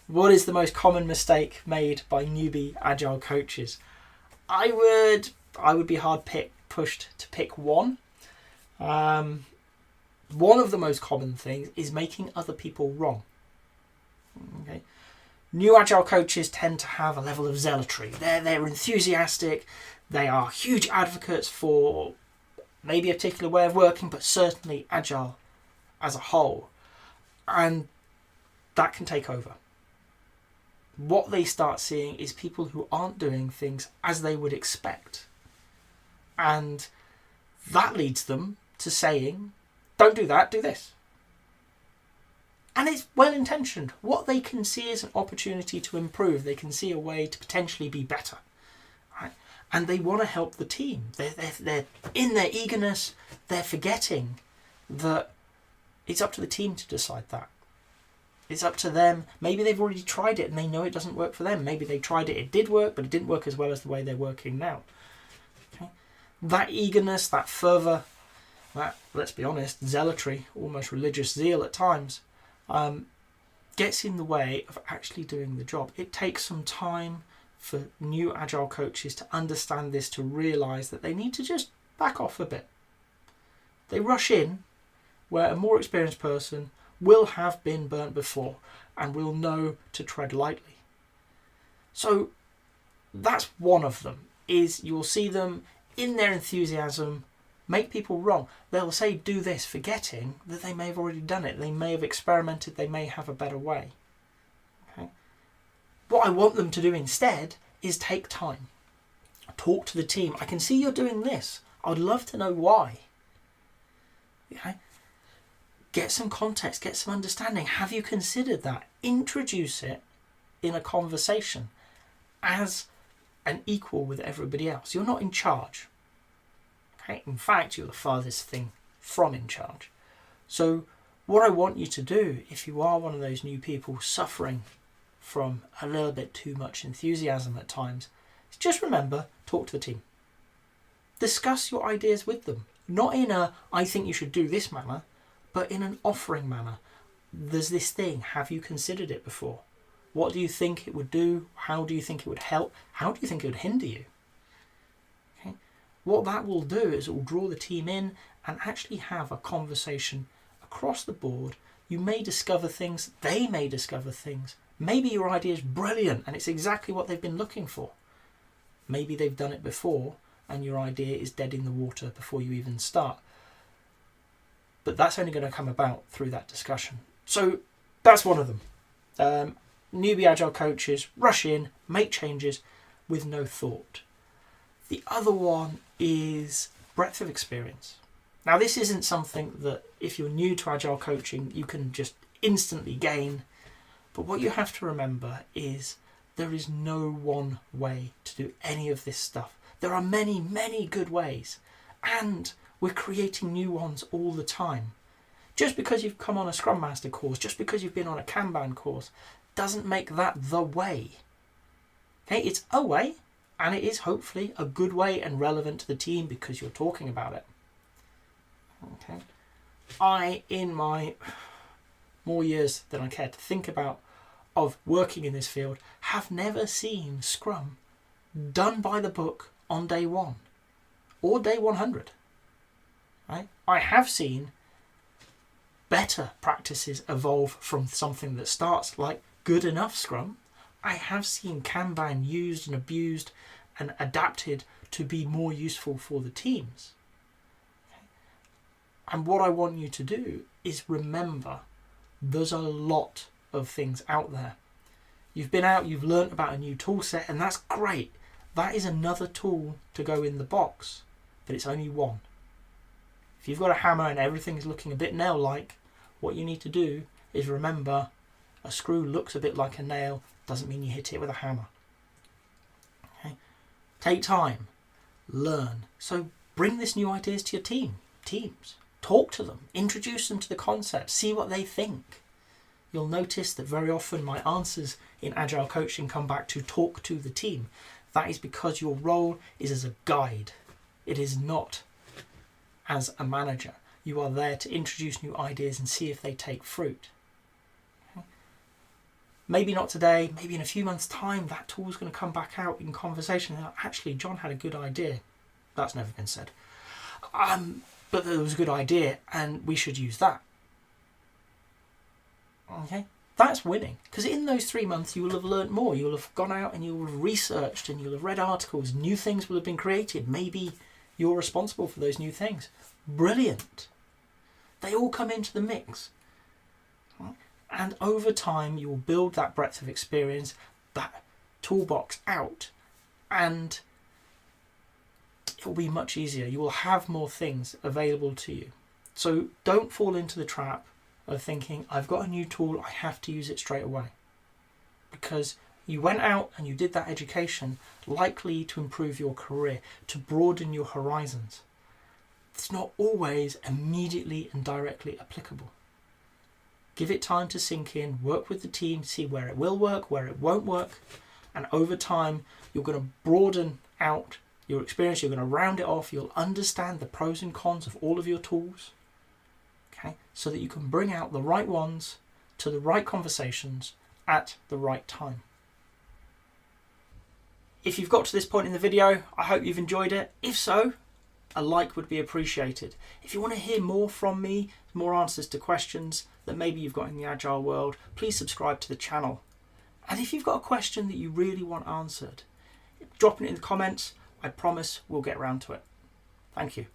What is the most common mistake made by newbie Agile coaches? I would be hard pushed to pick one. One of the most common things is making other people wrong. Okay. New Agile coaches tend to have a level of zealotry. They're enthusiastic. They are huge advocates for maybe a particular way of working, but certainly Agile as a whole. And that can take over. What they start seeing is people who aren't doing things as they would expect. And that leads them to saying, don't do that, do this. And it's well intentioned. What they can see is an opportunity to improve. They can see a way to potentially be better. Right? And they want to help the team. They're in their eagerness, they're forgetting that it's up to the team to decide that. It's up to them. Maybe they've already tried it and they know it doesn't work for them. Maybe they tried it, it did work, but it didn't work as well as the way they're working now. Okay? That eagerness, that fervour, that, let's be honest, zealotry, almost religious zeal at times, gets in the way of actually doing the job. It takes some time for new Agile coaches to understand this, to realise that they need to just back off a bit. They rush in where a more experienced person will have been burnt before and will know to tread lightly. So that's one of them, is you'll see them in their enthusiasm make people wrong. They'll say do this, forgetting that they may have already done it. They may have experimented, they may have a better way. Okay? What I want them to do instead is take time. Talk to the team. I can see you're doing this. I'd love to know why. Okay? Get some context, get some understanding. Have you considered that? Introduce it in a conversation as an equal with everybody else. You're not in charge. Okay? In fact, you're the farthest thing from in charge. So what I want you to do, if you are one of those new people suffering from a little bit too much enthusiasm at times, is just remember, talk to the team. Discuss your ideas with them. Not in a, I think you should do this manner, but in an offering manner. There's this thing, have you considered it before? What do you think it would do? How do you think it would help? How do you think it would hinder you? Okay. What that will do is it will draw the team in and actually have a conversation across the board. You may discover things, they may discover things. Maybe your idea is brilliant and it's exactly what they've been looking for. Maybe they've done it before and your idea is dead in the water before you even start. But that's only going to come about through that discussion. So that's one of them. Newbie Agile coaches rush in, make changes with no thought. The other one is breadth of experience. Now, this isn't something that if you're new to Agile coaching, you can just instantly gain. But what you have to remember is there is no one way to do any of this stuff. There are many, many good ways. And we're creating new ones all the time. Just because you've come on a Scrum Master course, just because you've been on a Kanban course, doesn't make that the way. Okay, it's a way, and it is hopefully a good way and relevant to the team because you're talking about it. Okay, I, in my more years than I care to think about of working in this field, have never seen Scrum done by the book on day 1 or day 100. Right? I have seen better practices evolve from something that starts like good enough Scrum. I have seen Kanban used and abused and adapted to be more useful for the teams. Okay? And what I want you to do is remember there's a lot of things out there. You've been out, you've learnt about a new tool set, and that's great. That is another tool to go in the box, but it's only one. If you've got a hammer and everything's looking a bit nail-like, what you need to do is remember a screw looks a bit like a nail, doesn't mean you hit it with a hammer. Okay? Take time, learn. So bring this new ideas to your teams. Talk to them, introduce them to the concept, see what they think. You'll notice that very often my answers in Agile coaching come back to talk to the team. That is because your role is as a guide. It is not as a manager. You are there to introduce new ideas and see if they take fruit. maybe not today, maybe in a few months' time, that tool's going to come back out in conversation. And actually, John had a good idea. That's never been said. But there was a good idea, and we should use that. Okay, that's winning. Because in those 3 months, you will have learnt more. You will have gone out and you will have researched, and you'll have read articles. New things will have been created. Maybe you're responsible for those new things. Brilliant. They all come into the mix. And over time, you will build that breadth of experience, that toolbox out, and it will be much easier. You will have more things available to you. So don't fall into the trap of thinking, I've got a new tool, I have to use it straight away. Because you went out and you did that education likely to improve your career, to broaden your horizons. It's not always immediately and directly applicable. Give it time to sink in, work with the team, see where it will work, where it won't work. And over time, you're going to broaden out your experience. You're going to round it off. You'll understand the pros and cons of all of your tools. Okay, so that you can bring out the right ones to the right conversations at the right time. If you've got to this point in the video, I hope you've enjoyed it. If so, a like would be appreciated. If you want to hear more from me, more answers to questions that maybe you've got in the Agile world, please subscribe to the channel. And if you've got a question that you really want answered, drop it in the comments. I promise we'll get around to it. Thank you.